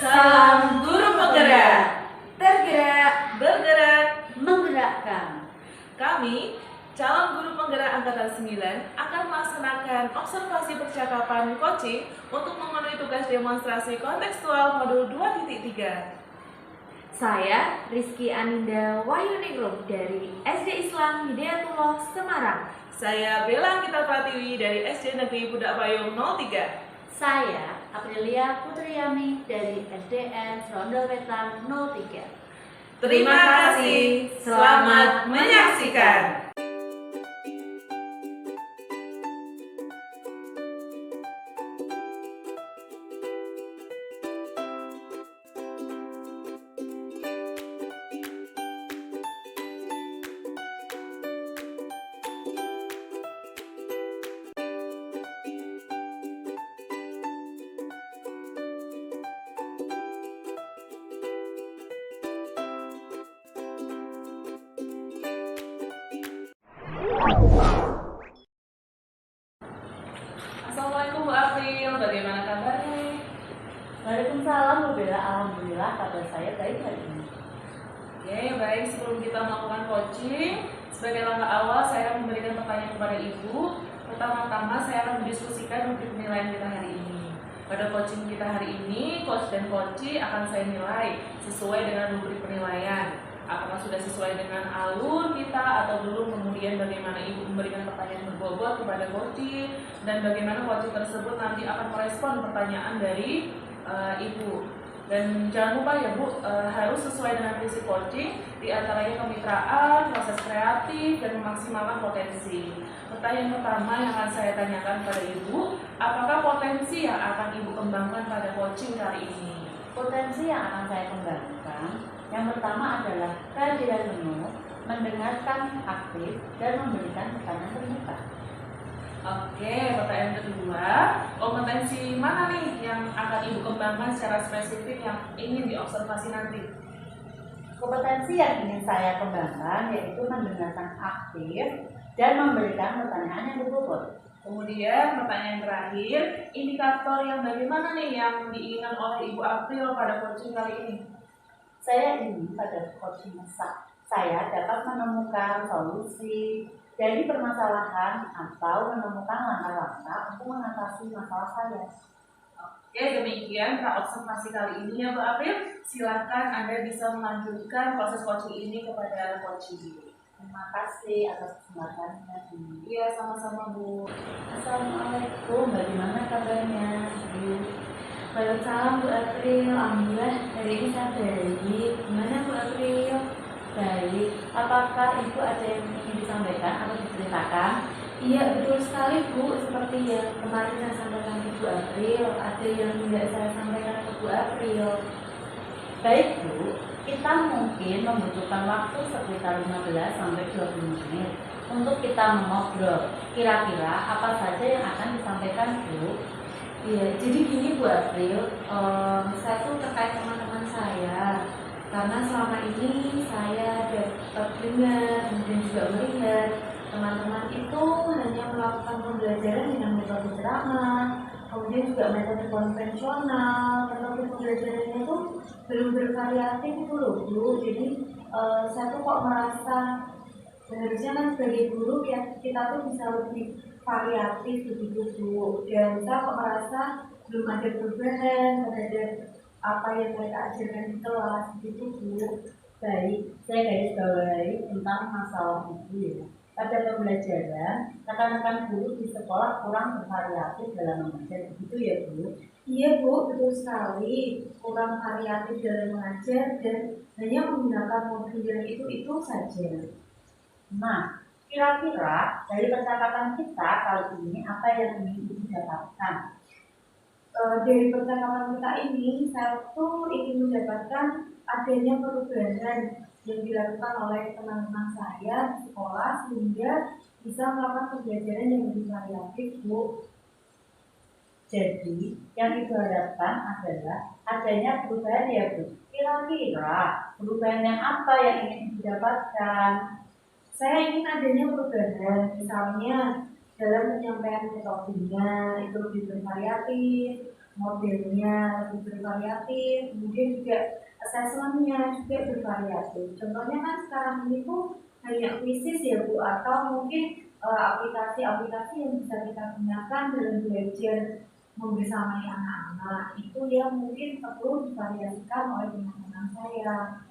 Salam Guru Penggerak. Tergerak, Bergerak. menggerakkan. Kami, calon guru penggerak angkatan 9, akan melaksanakan observasi percakapan coaching untuk memenuhi tugas demonstrasi kontekstual modul 2.3. Saya Rizky Aninda Wahyuningrum dari SD Islam Hidayatullah Semarang. Saya Bella Anggita Pratiwi dari SD Negeri Budak Payung 03. Saya Aprilia Putriyami dari SDN Serondol Wetan 03. Terima kasih. Selamat menyaksikan. Assalamualaikum Bu April, bagaimana kabarnya? Waalaikumsalam Bu Bella, alhamdulillah kabar saya baik hari ini. Oke, baik. Sebelum kita melakukan coaching, sebagai langkah awal saya akan memberikan pertanyaan kepada Ibu. Pertama-tama saya akan mendiskusikan rubrik penilaian kita hari ini. Pada coaching kita hari ini, coach dan coachee akan saya nilai sesuai dengan rubrik penilaian. Apakah sudah sesuai dengan alur kita atau belum, kemudian bagaimana Ibu memberikan pertanyaan berbobot kepada coachee, dan bagaimana coachee tersebut nanti akan merespon pertanyaan dari Ibu. Dan jangan lupa ya Bu, harus sesuai dengan prinsip coaching, diantaranya kemitraan, proses kreatif, dan memaksimalkan potensi. Pertanyaan pertama yang akan saya tanyakan pada Ibu, apakah potensi yang akan Ibu kembangkan pada coaching kali ini? Potensi yang akan saya kembangkan, yang pertama adalah kehadiran penuh, mendengarkan aktif, dan memberikan pertanyaan terbuka. Oke, pertanyaan kedua, kompetensi mana nih yang akan Ibu kembangkan secara spesifik yang ingin diobservasi nanti? Kompetensi yang ingin saya kembangkan yaitu mendengarkan aktif dan memberikan pertanyaan yang berbobot. Kemudian pertanyaan terakhir, indikator yang bagaimana nih yang diinginkan oleh Ibu April pada coaching kali ini? Saya ingin pada coaching saya dapat menemukan solusi dari permasalahan atau menemukan langkah-langkah untuk mengatasi masalah saya. Oke, demikian observasi kali ini ya Bu April. Silakan Anda bisa melanjutkan proses coaching ini kepada coaching. Terima kasih atas kesempatannya. Iya, sama-sama Bu. Assalamualaikum, bagaimana kabarnya Bu? Waalaikumsalam Bu April, alhamdulillah hari ini saya baik. Gimana Bu April? Baik. Apakah Ibu ada yang ingin disampaikan atau diceritakan? Iya betul sekali Bu, seperti yang kemarin saya sampaikan ke Bu April, ada yang tidak saya sampaikan ke Bu April. Baik Bu, kita mungkin membutuhkan waktu sekitar 15-20 menit untuk kita mengobrol. Kira-kira apa saja yang akan disampaikan Bu? Iya, jadi gini Bu April, saya tuh terkait teman-teman saya. Karena selama ini saya dapat dengar, kemudian juga melihat teman-teman itu hanya melakukan pembelajaran dengan metode ceramah, kemudian juga metode konvensional, metode pembelajarannya itu belum bervariatif itu loh Bu. Jadi saya tuh kok merasa seharusnya kan sebagai guru ya kita tuh bisa lebih variatif begitu Bu. Dan saya kok merasa belum ada perubahan terhadap apa yang mereka ajarkan di kelas begitu Bu. Baik, saya garis bawahi tentang masalah itu ya. Pada pembelajaran, rekan-rekan guru di sekolah kurang bervariatif dalam mengajar, begitu ya Bu? Iya Bu, betul sekali. Kurang variatif dalam mengajar dan hanya menggunakan modul yang itu saja. Nah, kira-kira dari percakapan kita kali ini apa yang ingin Ibu dapatkan? Dari percakapan kita ini, saya tuh ingin mendapatkan adanya perubahan yang dilakukan oleh teman-teman saya di sekolah sehingga bisa melakukan pembelajaran yang lebih variatif Bu. Jadi, yang Ibu harapkan adalah adanya perubahan ya Bu. Kira-kira perubahan yang apa yang ingin Ibu dapatkan? Saya ingin adanya perubahan, misalnya dalam penyampaian metodenya itu lebih bervariatif, modelnya lebih bervariatif, kemudian juga asesmennya juga bervariatif. Contohnya kan sekarang ini tuh hanya kuisis ya Bu, atau mungkin aplikasi-aplikasi yang bisa kita gunakan dalam belajar membersamai anak-anak itu yang mungkin perlu divariasikan oleh teman-teman saya.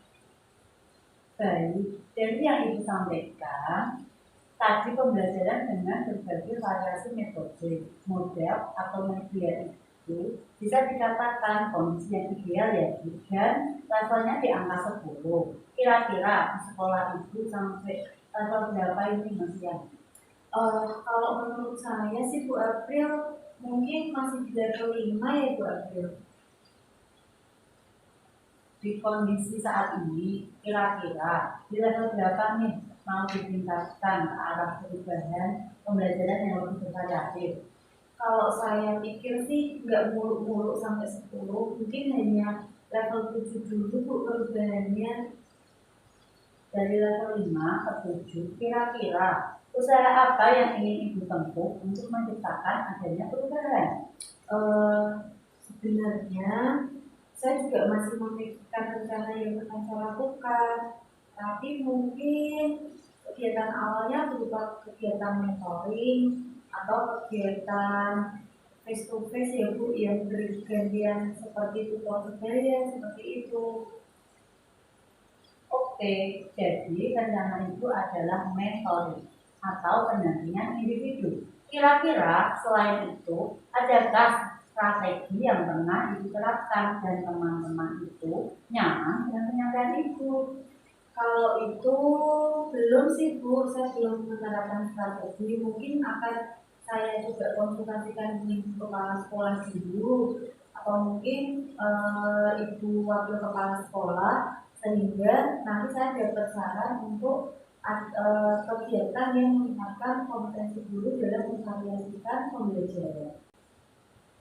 Baik, dari yang Ibu sampaikan, tadi pembelajaran dengan berbagai variasi metode, model, atau media itu bisa dikatakan kondisi yang ideal ya Bu, dan levelnya di angka 10. Kira-kira di sekolah Ibu sampai level berapa ini Mas Yan? Kalau menurut saya sih Bu April mungkin masih di level 5 ya Bu April. Di kondisi saat ini, kira-kira di level berapa nih mau ditingkatkan ke arah perubahan pembelajaran yang lebih bervariatif? Kalau saya pikir sih nggak muluk-muluk sampai 10, mungkin hanya level 7 dulu Bu perubahannya. Dari level 5 ke 7, kira-kira usaha apa yang ingin Ibu tempuh untuk menciptakan adanya perubahan? Sebenarnya saya juga masih memikirkan rencana yang akan saya lakukan, tapi mungkin kegiatan awalnya berupa kegiatan mentoring atau kegiatan face to face ya Bu, yang bergantian seperti tutor sebaya seperti itu. Oke, jadi rencana Ibu adalah mentoring atau pendampingan individu. Kira-kira selain itu, adakah strategi yang pernah Ibu terapkan dan teman-teman itu nyaman dengan penyampaian Ibu? Kalau itu belum sih Bu, saya belum menerapkan strategi. Mungkin akan saya juga konsultasikan dengan kepala sekolah dulu, atau mungkin ibu wakil kepala sekolah, sehingga nanti saya dapat saran untuk kegiatan yang meningkatkan kompetensi guru dalam memvariasikan pembelajaran.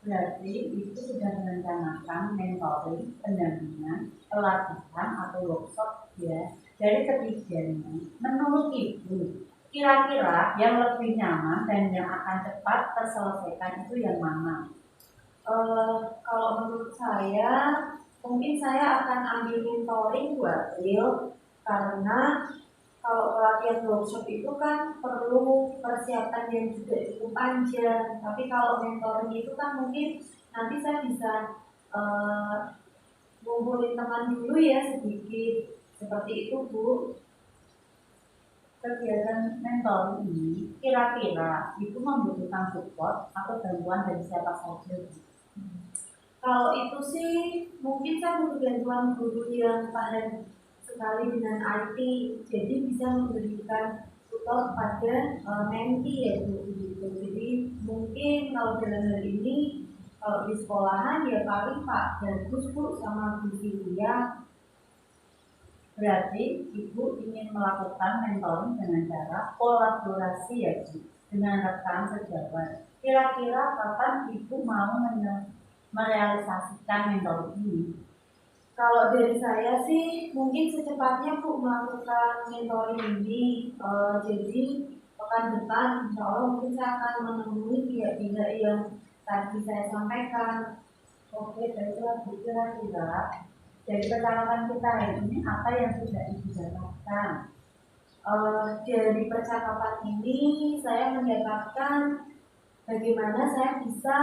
Berarti Ibu sudah merencanakan mentoring, pendampingan, pelatihan atau workshop ya. Dari ketiganya, menurut Ibu, kira-kira yang lebih nyaman dan yang akan cepat terselesaikan itu yang mana? Kalau menurut saya, mungkin saya akan ambil mentoring buat April, karena kalau pelatihan workshop itu kan perlu persiapan yang juga cukup panjang. Tapi kalau mentoring itu kan mungkin nanti saya bisa ngumpulin teman dulu ya sedikit, seperti itu Bu. Kegiatan mentoring ini kira-kira itu membutuhkan support atau bantuan dari siapa saja? Kalau itu sih mungkin saya butuh bantuan guru yang paham sekali dengan IT, jadi bisa memberikan tutor pada menti ya Bu. Jadi mungkin kalau dalam hal ini, kalau di sekolahan ya paling Pak Bagus Bu sama Bu Filia. Berarti Ibu ingin melakukan mentoring dengan cara kolaborasi ya Bu, dengan rekan sejawat. Kira-kira kapan Ibu mau merealisasikan mentoring ini? Kalau dari saya sih mungkin secepatnya Bu melakukan mentoring ini. Jadi pekan depan insya Allah mungkin saya akan menemui pihak-pihak yang tadi saya sampaikan. Oke, baiklah Bu, kira-kira dari percakapan kita hari ini apa yang sudah Ibu dapatkan? Dari percakapan ini saya mendapatkan bagaimana saya bisa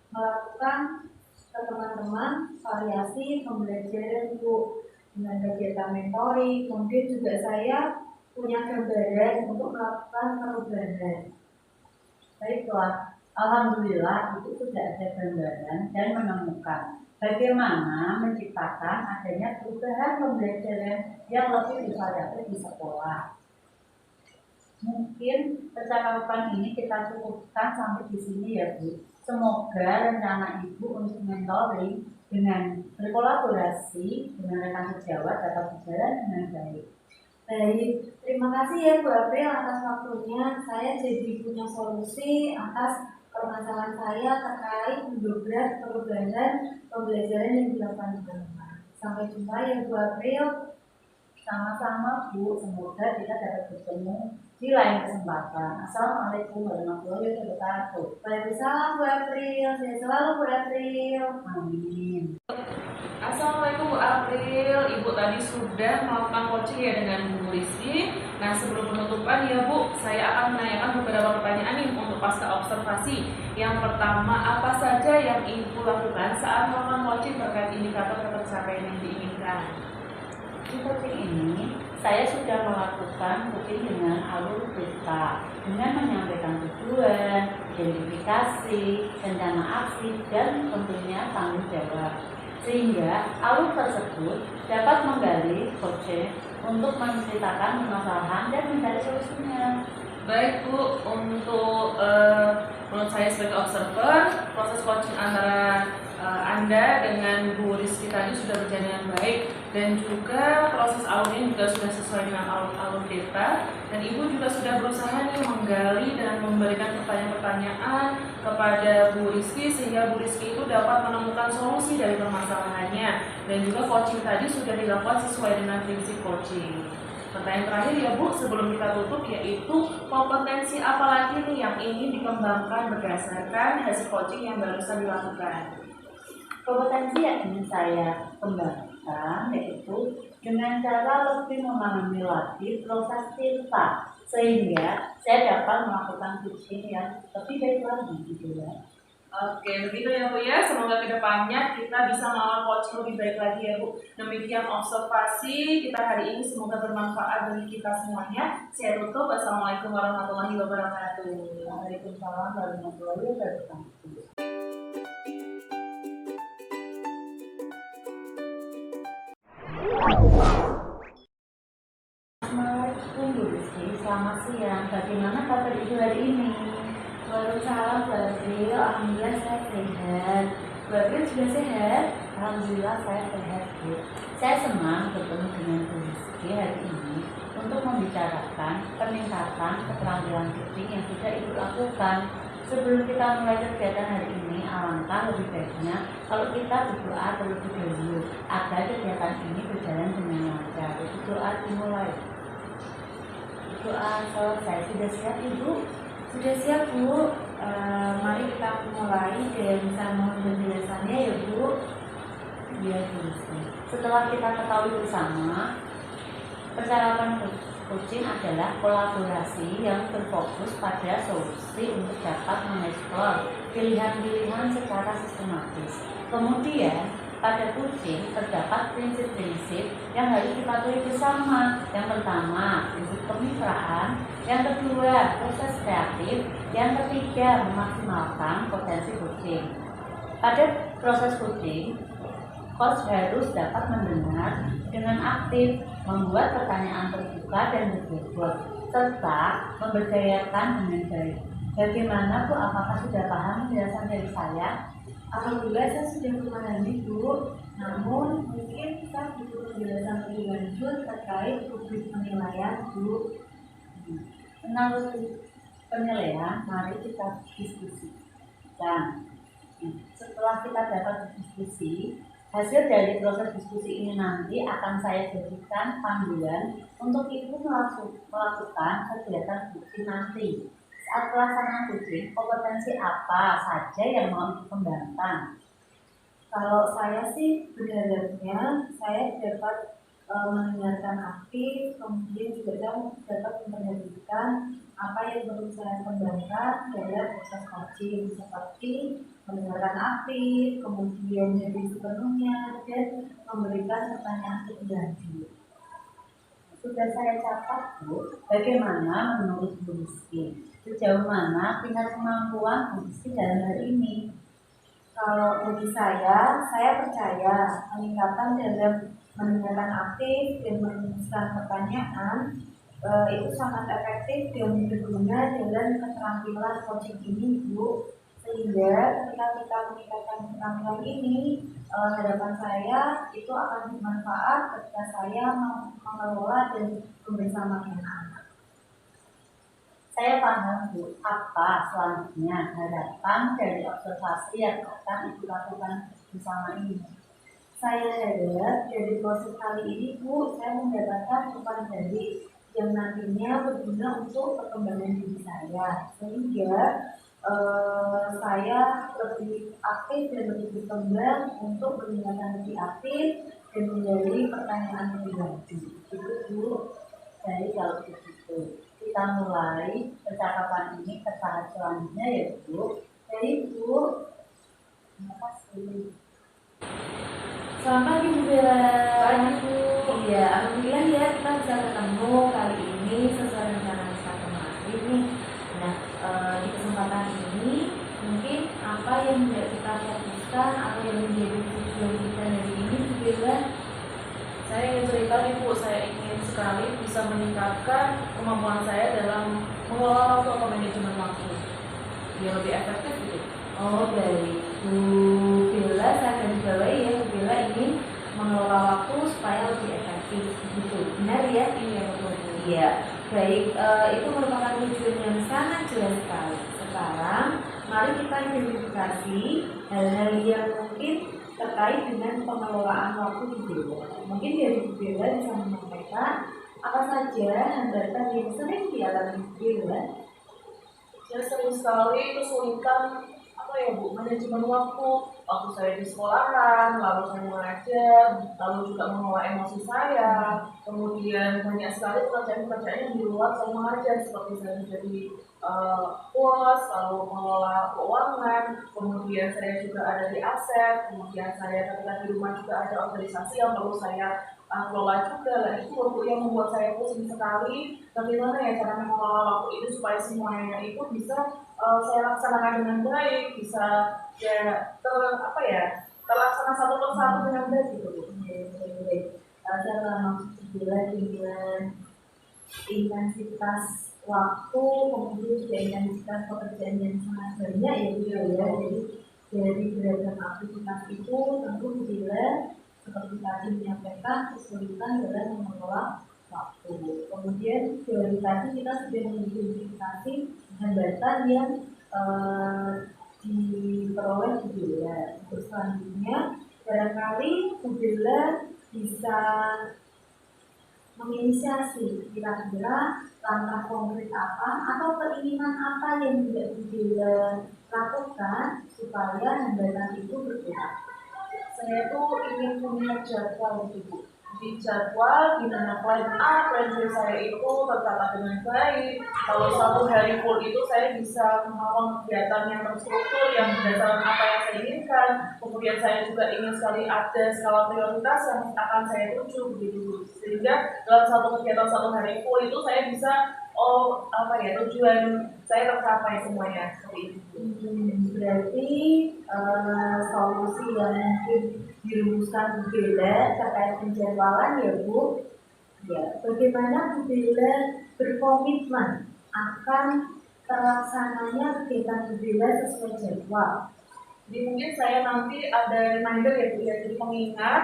melakukan ke teman-teman variasi pembelajaran Bu dengan kegiatan mentoring. Kemudian juga saya punya gambaran untuk melakukan perubahan. Baiklah, alhamdulillah itu sudah ada gambaran dan menemukan bagaimana menciptakan adanya perubahan pembelajaran yang lebih bervariatif di sekolah. Mungkin percakapan ini kita cukupkan sampai di sini ya Bu. Semoga rencana Ibu untuk mentoring dengan berkolaborasi dengan rekan sejawat dapat berjalan dengan baik. Baik, terima kasih ya Bu April atas waktunya. Saya jadi punya solusi atas permasalahan saya terkait mendobrak perubahan pembelajaran yang dilakukan teman-teman. Sampai jumpa ya Bu April. Sama-sama Bu, semoga kita dapat bertemu di lain kesempatan. Assalamualaikum warahmatullahi wabarakatuh. Waalaikumsalam Bu April, sehat selalu Bu April. Amin. Assalamualaikum Bu April, Ibu tadi sudah melakukan coaching ya dengan Bu Rizky. Nah sebelum penutupan ya Bu, saya akan menanyakan beberapa pertanyaan nih untuk pasca observasi. Yang pertama, apa saja yang Ibu lakukan saat melakukan coaching terkait indikator pencapaian yang diinginkan? Di coaching ini, saya sudah melakukan coaching dengan alur cerita, dengan menyampaikan tujuan, identifikasi, rencana aksi, dan tentunya tanggung jawab. Sehingga alur tersebut dapat menggali coaching untuk menceritakan permasalahan dan mencari solusinya. Baik Bu, untuk menurut saya sebagai observer, proses coaching antara Anda dengan Bu Rizky tadi sudah berjalan dengan baik, dan juga proses alurnya juga sudah sesuai dengan alur data, dan Ibu juga sudah berusaha nih menggali dan memberikan pertanyaan-pertanyaan kepada Bu Rizky sehingga Bu Rizky itu dapat menemukan solusi dari permasalahannya, dan juga coaching tadi sudah dilakukan sesuai dengan prinsip coaching. Pertanyaan terakhir ya Bu, sebelum kita tutup, yaitu kompetensi apa lagi nih yang ingin dikembangkan berdasarkan hasil coaching yang barusan dilakukan? Kompetensi yang ingin saya kembangkan yaitu dengan cara lebih memahami lagi proses cerita, sehingga saya dapat melakukan coaching yang lebih baik lagi gitu ya. Oke, begitu ya Bu ya. Semoga kedepannya kita bisa melakukan coaching lebih baik lagi ya Bu. Demikian observasi kita hari ini, semoga bermanfaat bagi kita semuanya. Saya tutup. Wassalamualaikum warahmatullahi wabarakatuh. Waalaikumsalam warahmatullahi wabarakatuh. Assalamualaikum Bu Rizky, selamat siang. Bagaimana kabar Ibu hari ini? Waalaikumsalam Bu April, alhamdulillah saya sehat. Bu April juga sehat? Alhamdulillah saya sehat Bu. Saya senang bertemu dengan Bu Rizky hari ini untuk membicarakan peningkatan keterampilan coaching yang sudah Ibu lakukan. Sebelum kita mulai kegiatan hari ini, alangkah lebih baiknya kalau kita berdoa terlebih dahulu agar kegiatan ini berjalan dengan lancar. Doa dimulai. Doa selesai. Sudah siap Ibu? Sudah siap Bu. Mari kita mulai dan mohon penjelasannya ya Bu. Iya Bu Rizky. Setelah kita ketahui bersama, persyaratan coaching adalah kolaborasi yang berfokus pada solusi untuk dapat mengeksplor pilihan-pilihan secara sistematis. Kemudian, pada coaching terdapat prinsip-prinsip yang harus dipatuhi bersama. Yang pertama, prinsip kemitraan. Yang kedua, proses kreatif. Yang ketiga, memaksimalkan potensi coaching. Pada proses coaching, coach harus dapat mendengar dengan aktif, membuat pertanyaan terbuka dan berbobot, serta memberdayakan dengan baik. Bagaimana Bu? Apakah sudah paham penjelasan dari saya? Alhamdulillah saya sudah memahami Bu. Namun mungkin kita butuh penjelasan lebih lanjut terkait rubrik penilaian Bu. Menurut penilaian, mari kita diskusikan. Setelah kita dapat berdiskusi, hasil dari proses diskusi ini nanti akan saya jadikan panduan untuk Ibu melakukan kegiatan coaching nanti. Saat pelaksanaan coaching, kompetensi apa saja yang mau Ibu kembangkan? Kalau saya sih berharapnya saya dapat mendengarkan aktif, kemudian juga dapat memperhatikan apa yang perlu saya kembangkan dalam proses coaching, seperti mendengarkan aktif, kemudian jadi sepenuhnya, dan memberikan pertanyaan lebih lanjut. Sudah saya catat Bu, bagaimana menurut Bu Rizky? Sejauh mana tingkat kemampuan Bu Rizky dalam hal ini? Kalau bagi saya percaya peningkatan dalam mendengarkan aktif dan merumuskan pertanyaan itu sangat efektif dan berguna dalam keterampilan coaching ini Bu. Sehingga ketika kita meningkatkan keterampilan ini, harapan saya itu akan bermanfaat ketika saya mengelola dan bersama dengan anak. Saya paham Bu, apa selanjutnya harapan dari observasi yang akan Ibu lakukan bersama ini? saya harap dari proses kali ini Bu, saya mendapatkan umpan balik yang nantinya berguna untuk perkembangan diri saya, sehingga saya lebih aktif dan lebih berkembang untuk meningkatkan lebih aktif dan menjadi pertanyaan lebih lanjut. Itu Bu. Jadi kalau begitu kita mulai percakapan ini ke tahap selanjutnya ya Bu. Jadi Bu, terima kasih. Selamat pagi Bu Bella. Pagi, Bu. Iya, alhamdulillah ya kita bisa ketemu kali ini sesuai rencana kita kemarin nih. Nah, di kesempatan ini mungkin apa yang tidak kita fokuskan atau yang menjadi tujuan kita dari ini Bu Bella? Saya ingin cerita nih Bu, saya ingin sekali bisa meningkatkan kemampuan saya dalam mengelola waktu atau manajemen waktu biar lebih efektif gitu. Oh, baik. Bu Bella, saya akan bawahi ya Bu Bella ingin mengelola waktu supaya lebih efektif gitu. Benar ya? Iya betul Bu. Iya, baik. Itu merupakan tujuan yang sangat jelas sekali. Sekarang, mari kita identifikasi hal-hal yang mungkin terkait dengan pengelolaan waktu di Bella. Mungkin dari Bu Bella bisa menyampaikan apa saja hambatan yang sering dialami Bu Bella. Saya sering sekali kesulitan apa ya Bu, manajemen waktu saya di sekolahan, lalu saya mengajar, lalu juga mengelola emosi saya, kemudian banyak sekali pekerjaan-pekerjaan yang di luar saya mengajar, seperti saya menjadi bos, lalu mengelola keuangan, kemudian saya juga ada di aset, kemudian saya ketika di rumah juga ada organisasi yang perlu saya kelola juga. Lah itu waktu yang membuat saya pusing sekali. Bagaimana ya cara mengelola waktu itu supaya semuanya itu bisa saya laksanakan dengan baik, bisa ya terlaksana satu persatu dengan baik gitu Bu. Saya maksud Bella dengan intensitas waktu, kemudian juga intensitas pekerjaan yang sangat banyak ya Bu ya. Jadi dari beragam aktivitas itu tentu Bella seperti tadi menyampaikan kesulitan dalam mengelola waktu. Kemudian dari tadi kita sudah mengidentifikasi hambatan yang diperoleh Bu Bella. Terus selanjutnya barangkali Bu Bella bisa menginisiasi kira-kira langkah konkret apa atau keinginan apa yang tidak Bu Bella lakukan supaya hambatan itu berkurang. Saya tuh ingin punya jadwal gitu Bu. Di jadwal di mana plan A, plan B saya itu tercatat dengan baik. Kalau satu hari full itu saya bisa melakukan kegiatan yang terstruktur yang berdasarkan apa yang saya inginkan. Kemudian saya juga ingin sekali ada skala prioritas yang akan saya tuju begitu. Sehingga dalam satu kegiatan satu hari full itu saya bisa tujuan saya tercapai semuanya seperti itu. Berarti solusi yang mungkin dirumuskan Bu Bella terkait penjadwalan ya Bu. Ya, bagaimana Bu Bella berkomitmen akan terlaksananya kegiatan Bu Bella sesuai jadwal. Jadi mungkin saya nanti ada reminder ya Bu ya, jadi pengingat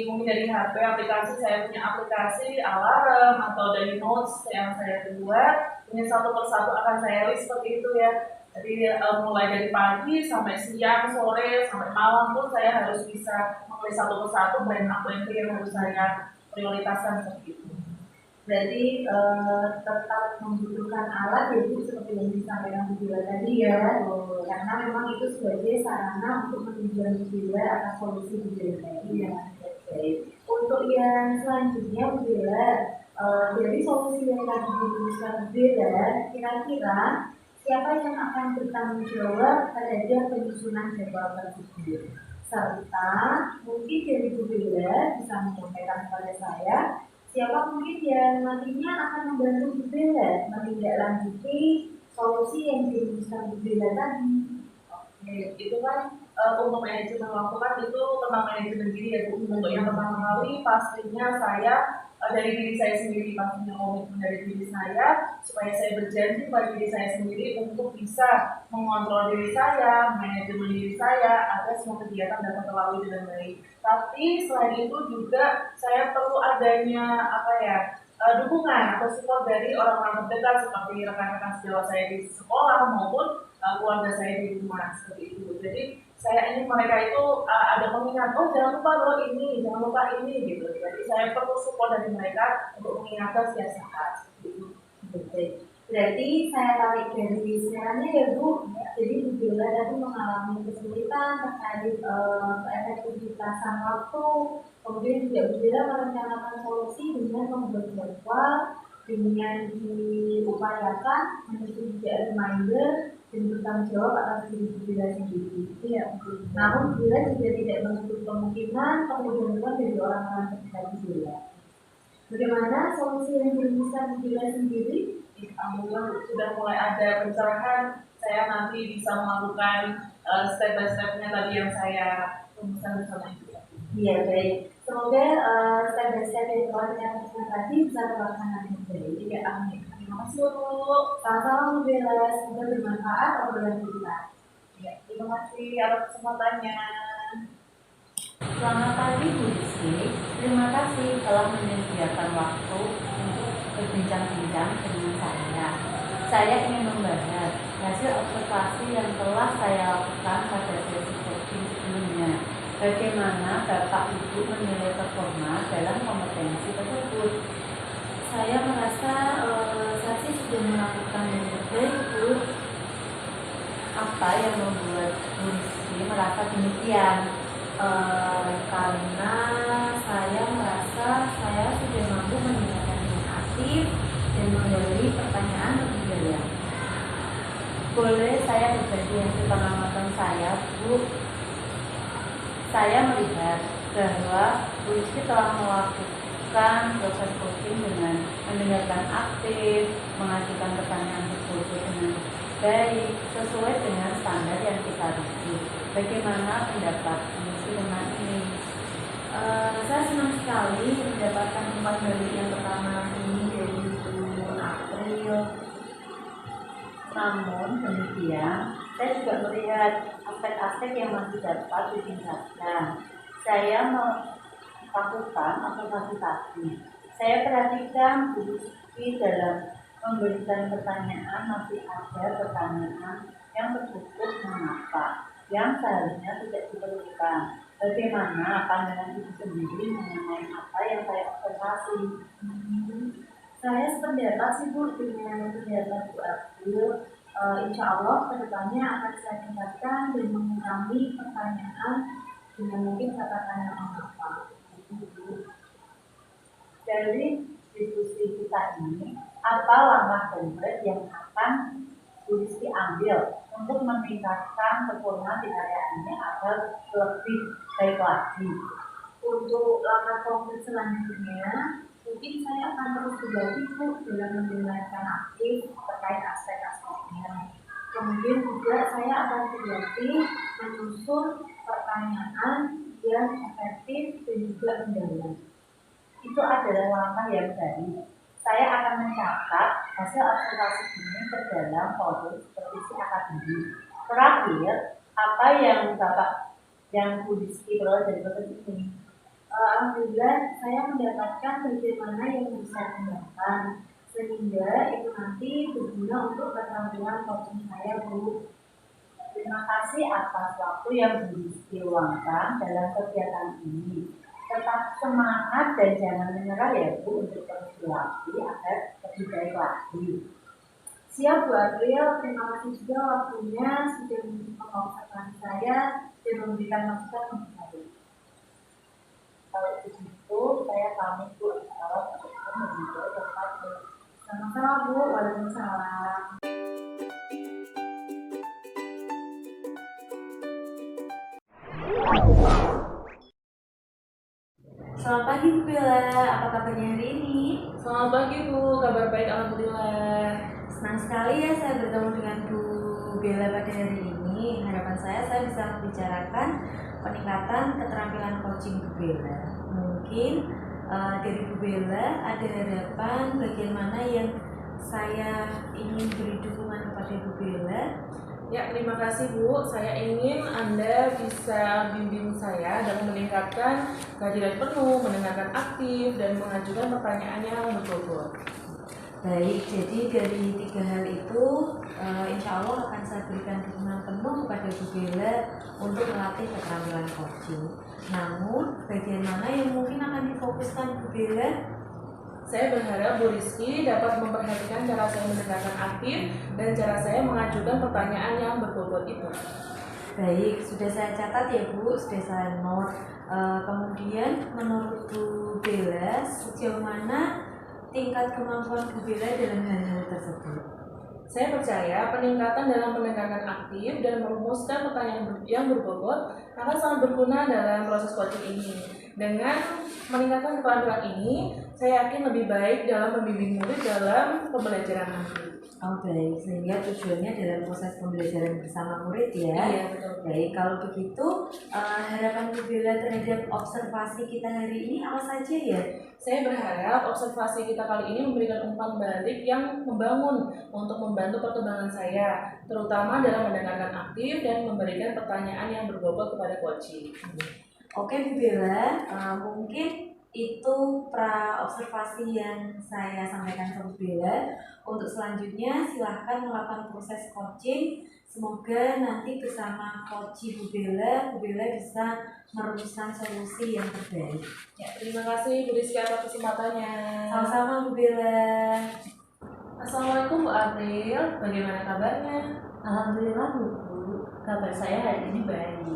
mungkin dari HP aplikasi, saya punya aplikasi alarm atau dari notes yang saya buat, ini satu persatu akan saya list seperti itu ya. Jadi mulai dari pagi sampai siang, sore, sampai malam pun saya harus bisa menulis satu persatu plan apa yang harus saya prioritaskan seperti itu. Berarti tetap membutuhkan alat ya Bu, seperti yang disampaikan Bu Bella tadi ya. Karena memang itu sebagai sarana untuk menunjukkan Bu Bella atas solusi Bu Bella tadi ya. Untuk yang selanjutnya Bu Bella, dari solusi yang tadi dirumuskan Bu Bella, kira-kira siapa yang akan bertanggung jawab terhadap penyusunan jadwal tersebut? Serta mungkin dari Bu Bella bisa menyampaikan kepada saya siapa mungkin yang nantinya akan membantu Bu Bella menindaklanjuti solusi yang dirumuskan Bu Bella tadi. Oke, itu kan untuk manajemen waktu kan itu tentang manajemen diri ya Bu. Untuk yang pertama kali pastinya saya dari diri saya sendiri, pastinya komitmen dari diri saya supaya saya berjanji pada diri saya sendiri untuk bisa mengontrol diri saya, manajemen diri saya agar semua kegiatan dapat terlalui dengan baik. Tapi selain itu juga saya perlu adanya dukungan atau support dari orang-orang terdekat seperti rekan-rekan sejawat saya di sekolah maupun keluarga saya di rumah seperti itu. Jadi saya ingin mereka itu ada pengingat, oh jangan lupa loh ini, jangan lupa ini gitu. Jadi saya perlu support dari mereka untuk mengingatkan setiap saat seperti itu. Betul. Berarti saya tarik dari sebenarnya ya Bu, jadi Bu Bella tadi mengalami kesulitan terkait efektivitasan waktu, kemudian juga Bu Bella merencanakan solusi dengan membuat jadwal, dengan diupayakan menyusun juga reminder dan bertanggung jawab atas diri Bu Bella sendiri. Iya. Namun Bu Bella juga tidak menutup kemungkinan kemudian dari orang-orang terdekat Bu Bella. Bagaimana solusi yang dirumuskan Bu Bella sendiri? Alhamdulillah sudah mulai ada pencerahan. Saya nanti bisa melakukan step by stepnya tadi yang saya rumuskan bersama Ibu. Iya baik. Semoga step by step yang telah kita lakukan tadi bisa terlaksana dengan baik. Iya, amin. Terima kasih Bu. Sama-sama Bu Bella, semoga bermanfaat obrolan kita. Ya, terima kasih atas kesempatannya. Selamat pagi Bu Rizky, terima kasih telah menyediakan waktu untuk berbincang-bincang dengan saya. Saya ingin membahas hasil observasi yang telah saya lakukan pada sesi coaching sebelumnya. Bagaimana Bapak Ibu menilai performa dalam kompetensi tersebut? Saya merasa saya sih sudah melakukan yang terbaik Bu. Apa yang membuat Bu Rizky merasa demikian? Karena saya merasa saya sudah mampu mendengarkan dengan aktif dan memberi pertanyaan lebih dalam. Boleh saya berbagi hasil pengamatan saya, Bu? Saya melihat bahwa Bu Rizky telah melakukan proses coaching dengan mendengarkan aktif, mengajukan pertanyaan tersebut dengan baik, sesuai dengan standar yang kita tuju. Bagaimana pendapat Bu tentang ini? Saya senang sekali mendapatkan umpan balik yang pertama ini dari Bu April. Namun demikian, saya juga melihat aspek-aspek yang masih dapat ditingkatkan. Saya melakukan observasi tadi. Saya perhatikan Bu Rizky dalam memberikan pertanyaan masih ada pertanyaan yang tertutup mengapa, yang seharusnya tidak diperlukan. Bagaimana pandangan Ibu sendiri mengenai apa yang saya observasi? Saya sependapat sih Bu dengan pendapat Bu April. Insya Allah kedepannya akan saya tingkatkan dan mengurangi pertanyaan dengan mungkin kata-kata yang mengapa. Dari diskusi kita ini, apa langkah konkret yang akan Bu Rizky ambil untuk meningkatkan performa di area ini agar lebih baik lagi? Untuk langkah konkret selanjutnya, mungkin saya akan terus berlatih Bu dalam mendengarkan aktif terkait aspek-aspeknya. Kemudian juga saya akan berlatih menyusun pertanyaan yang efektif dan juga mendalam. Itu adalah langkah yang baik. Saya akan mencatat hasil observasi ini ke dalam folder supervisi akademik. Terakhir, apa yang Bu Rizky peroleh dari proses ini? Alhamdulillah saya mendapatkan bagaimana yang bisa dikembangkan sehingga itu nanti berguna untuk keterampilan coaching saya Bu. Terima kasih atas waktu yang Bu Rizky luangkan dalam kegiatan ini. Tetap semangat dan jangan menyerah ya Bu untuk terus berlatih agar lebih baik lagi. Siap Bu April, terima kasih juga waktunya sudah mengobservasi saya dan memberikan masukan untuk saya. Kalau begitu, saya pamit Bu. Assalamualaikum warahmatullahi wabarakatuh. Sama-sama Bu, waalaikumsalam. Selamat pagi Bu Bella, apa kabarnya hari ini? Selamat pagi Bu, kabar baik alhamdulillah. Senang sekali ya saya bertemu dengan Bu Bella pada hari ini. Harapan saya bisa membicarakan peningkatan keterampilan coaching Bu Bella. Mungkin dari Bu Bella ada harapan bagaimana yang saya ingin beri dukungan kepada Bu Bella Ya, terima kasih Bu. Saya ingin Anda bisa bimbing saya dan meningkatkan kehadiran penuh, mendengarkan aktif, dan mengajukan pertanyaan yang berbobot. Baik, jadi dari 3 hal itu, insya Allah akan saya berikan dukungan penuh kepada Bu Bella untuk melatih keterampilan coaching. Namun, bagian mana yang mungkin akan difokuskan Bu Bella? Saya berharap Bu Rizky dapat memperhatikan cara saya mendengarkan aktif dan cara saya mengajukan pertanyaan yang berbobot itu. Baik, sudah saya catat ya Bu, sudah saya note. Kemudian menurut Bu Bella, sejauh mana tingkat kemampuan Bu Bella dalam hal-hal tersebut? Saya percaya peningkatan dalam mendengarkan aktif dan merumuskan pertanyaan yang berbobot akan sangat berguna dalam proses coaching ini. Dengan meningkatkan keterampilan ini, saya yakin lebih baik dalam membimbing murid dalam pembelajaran nanti. Oh baik, sehingga tujuannya dalam proses pembelajaran bersama murid ya. Iya, betul. Baik, kalau begitu harapan Bu Bella terhadap observasi kita hari ini apa saja ya? Saya berharap observasi kita kali ini memberikan umpan balik yang membangun untuk membantu perkembangan saya, terutama dalam mendengarkan aktif dan memberikan pertanyaan yang berbobot kepada coaching. Oke Bu Bella, mungkin itu pra observasi yang saya sampaikan ke Bu Bella. Untuk selanjutnya silahkan melakukan proses coaching. Semoga nanti bersama coach Bu Bella bisa merumuskan solusi yang terbaik. Ya, terima kasih Bu Rizky atas kesempatannya. Sama-sama Bu Bella. Assalamualaikum Bu April, bagaimana kabarnya? Alhamdulillah Bu, kabar saya hari ini baik.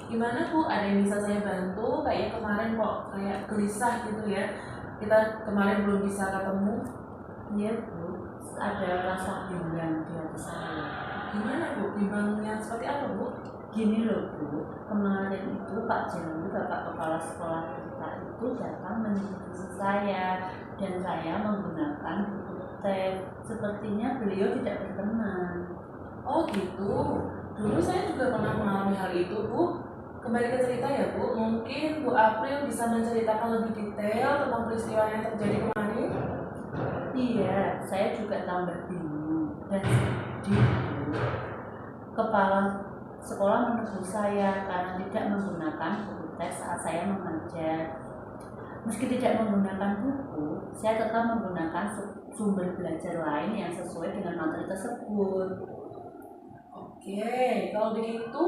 Gimana Bu, ada yang bisa saya bantu? Kayaknya kemarin kok kayak gelisah gitu ya. Kita kemarin belum bisa ketemu. Iya Bu, ada rasa bimbang di hati saya. Gimana Bu, bimbangnya seperti apa Bu? Gini loh Bu, kemarin itu Pak Jalu, Bapak Kepala Sekolah kita itu datang menjemput saya dan saya menggunakan buku teks. Sepertinya beliau tidak berkenan. Oh gitu, dulu saya juga pernah mengalami hal itu Bu. Kembali ke cerita ya Bu, mungkin Bu April bisa menceritakan lebih detail tentang peristiwa yang terjadi kemarin? Iya, saya juga tambah bingung dan sedih Bu. Kepala sekolah menegur saya karena tidak menggunakan buku teks saat saya mengajar. Meski tidak menggunakan buku, saya tetap menggunakan sumber belajar lain yang sesuai dengan materi tersebut. Oke, kalau begitu,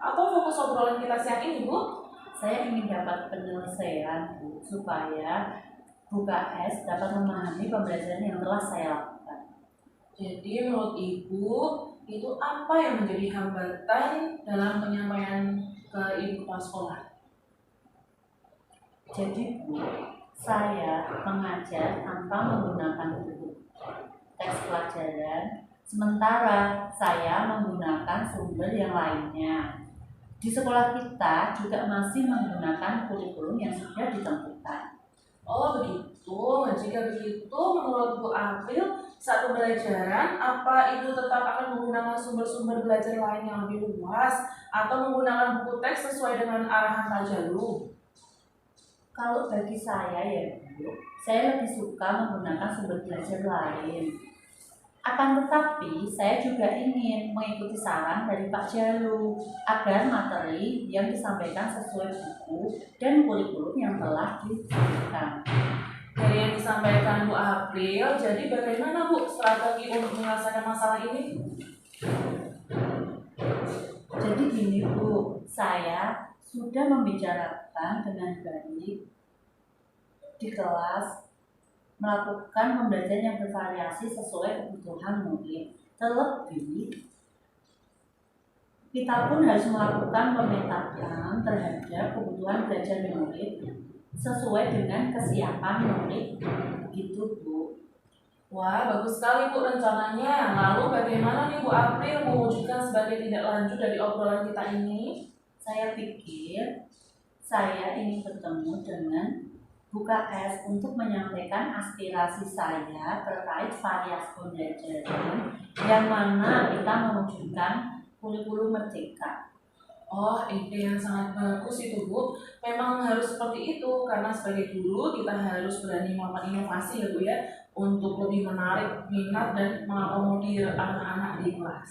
apa fokus obrolan kita siang ini Bu? Saya ingin dapat penyelesaian Bu, supaya Bu KS dapat memahami pembelajaran yang telah saya lakukan. Jadi menurut Ibu, itu apa yang menjadi hambatan dalam penyampaian ke Ibu kepala sekolah? Jadi Bu, saya mengajar tanpa menggunakan buku teks pelajaran, sementara saya menggunakan sumber yang lainnya. Di sekolah kita juga masih menggunakan kurikulum yang sudah ditentukan. Oh begitu, jika begitu menurut Bu April, saat pembelajaran, apa Ibu tetap akan menggunakan sumber-sumber belajar lain yang lebih luas atau menggunakan buku teks sesuai dengan arahan Pak Jalu? Kalau bagi saya ya Bu, saya lebih suka menggunakan sumber belajar lain. Akan tetapi, saya juga ingin mengikuti saran dari Pak Jalu agar materi yang disampaikan sesuai buku dan kurikulum yang telah ditentukan. Dari yang disampaikan Bu April, jadi bagaimana Bu strategi untuk menyelesaikan masalah ini? Jadi gini Bu, saya sudah membicarakan dengan baik di kelas, melakukan pembelajaran yang bervariasi sesuai kebutuhan murid. Terlebih, kita pun harus melakukan pemetaan terhadap kebutuhan belajar murid sesuai dengan kesiapan murid. Gitu Bu. Wah, bagus sekali Bu rencananya. Lalu bagaimana nih Bu April mewujudkan sebagai tindak lanjut dari obrolan kita ini? Saya pikir saya ingin bertemu dengan Bu KS untuk menyampaikan aspirasi saya terkait variasi pembelajaran yang mana kita mewujudkan kurikulum merdeka. Oh, ide yang sangat bagus itu Bu. Memang harus seperti itu karena sebagai guru kita harus berani melakukan inovasi ya Bu ya untuk lebih menarik minat dan mengakomodir anak-anak di kelas.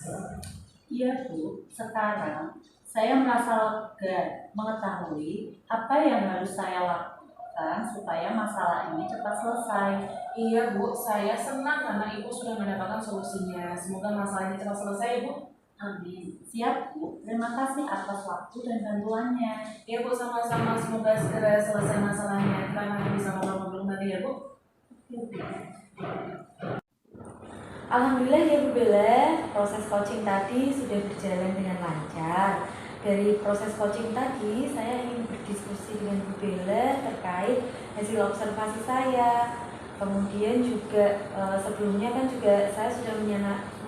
Iya Bu, sekarang saya merasa lega mengetahui apa yang harus saya lakukan supaya masalah ini cepat selesai. Iya Bu, saya senang karena Ibu sudah mendapatkan solusinya. Semoga masalah ini cepat selesai ya, Bu. Amin. Siap Bu, terima kasih atas waktu dan bantuannya. Iya Bu, sama-sama. Semoga segera selesai masalahnya. Kita nanti bisa ngobrol-ngobrol lagi ya Bu. Oke, Bu. Alhamdulillah ya Bu Bella, proses coaching tadi sudah berjalan dengan lancar. Dari proses coaching tadi, saya ingin berdiskusi dengan Bu Bella terkait hasil observasi saya. Kemudian juga sebelumnya kan juga saya sudah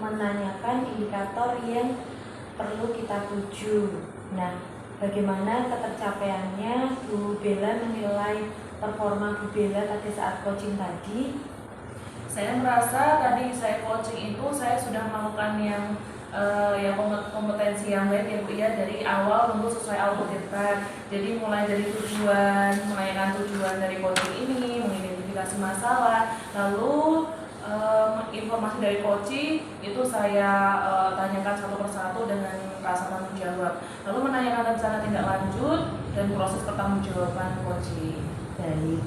menanyakan indikator yang perlu kita tuju. Nah, bagaimana ketercapaiannya Bu Bella menilai performa Bu Bella tadi saat coaching tadi? Saya merasa tadi saya coaching itu saya sudah melakukan yang kompetensi yang baik ya Bu ya, dari awal tentu sesuai algoritma. Jadi mulai dari tujuan, menanyakan tujuan dari coaching ini, mengidentifikasi masalah, lalu informasi dari coaching itu saya tanyakan satu persatu dengan rasa tanggung jawab, lalu menanyakan rencana tindak lanjut dan proses pertanggungjawaban coaching. Baik.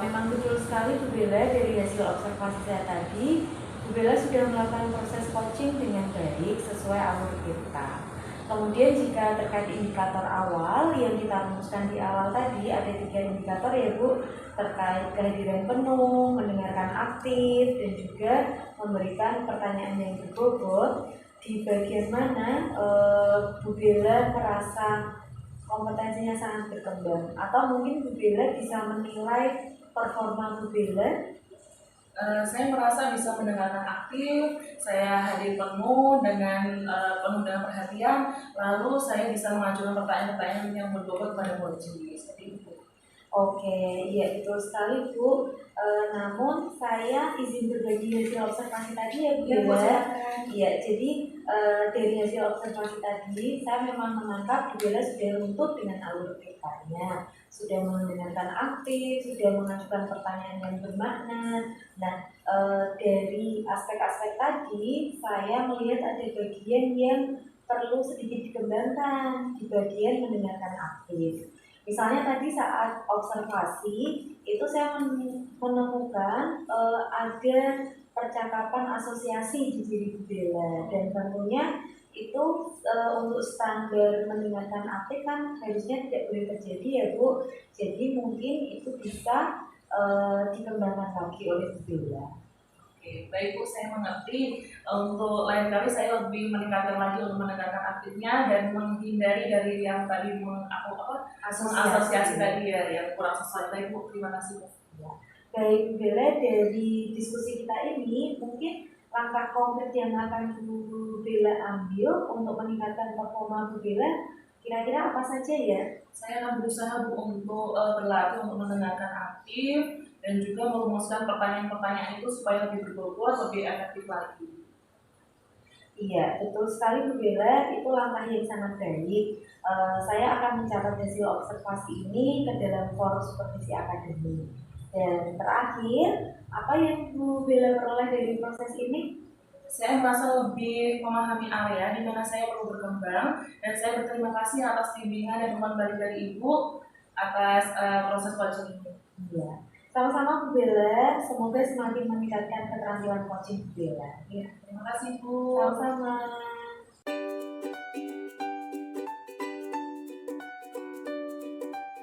Memang betul sekali Bu Bella, dari hasil observasi saya tadi, Bu Bella sudah melakukan proses coaching dengan baik sesuai algoritma. Kemudian jika terkait indikator awal yang kita rumuskan di awal tadi, ada 3 indikator ya Bu, terkait kehadiran penuh, mendengarkan aktif, dan juga memberikan pertanyaan yang berbobot. Di bagian mana Bu Bella merasa kompetensinya sangat berkembang, atau mungkin Bu Bella bisa menilai performa Bu Bella? Saya merasa bisa mendengarkan aktif, saya hadir penuh dengan perhatian, lalu saya bisa mengajukan pertanyaan-pertanyaan yang berbobot pada coaching seperti itu. Oke, iya betul sekali Bu. Namun saya izin berbagi hasil observasi tadi ya Bu Iya, Bu, Bella. silakan. Iya, jadi dari hasil observasi tadi saya memang menangkap Bu Bella sudah runtut dengan alur ceritanya, sudah mendengarkan aktif, sudah mengajukan pertanyaan yang bermakna. Nah, dari aspek-aspek tadi saya melihat ada bagian yang perlu sedikit dikembangkan di bagian mendengarkan aktif. Misalnya tadi saat observasi itu saya menemukan ada percakapan asosiasi di diri Bu Bella, dan tentunya itu untuk standar mendengarkan aktif kan harusnya tidak boleh terjadi ya Bu. Jadi mungkin itu bisa dikembangkan lagi oleh Bu Bella. Oke, baik Bu, saya mengerti. Untuk lain kali saya lebih meningkatkan lagi untuk mendengarkan aktifnya dan menghindari dari yang tadi asosiasi tadi ya, yang kurang sesuai. Baik Bu, terima kasih Bu. Ya. Baik Bu Bella, dari diskusi kita ini mungkin langkah konkret yang akan Bu Bella ambil untuk meningkatkan performa Bu Bella kira-kira apa saja ya? Saya akan berusaha Bu untuk berlatih untuk mendengarkan aktif dan juga merumuskan pertanyaan-pertanyaan itu supaya lebih berbobot, lebih efektif lagi. Iya, betul sekali Bu Bella, itu langkah yang sangat baik. Saya akan mencatat hasil observasi ini ke dalam forum supervisi akademik. Dan terakhir, apa yang Bu Bella peroleh dari proses ini? Saya merasa lebih memahami area di mana saya perlu berkembang, dan saya berterima kasih atas bimbingan dan umpan balik dari Ibu atas proses coaching ini. Iya. Sama-sama Bu Bella, semoga semakin meningkatkan keterampilan coaching Bu Bella. Ya, terima kasih Bu. Sama-sama.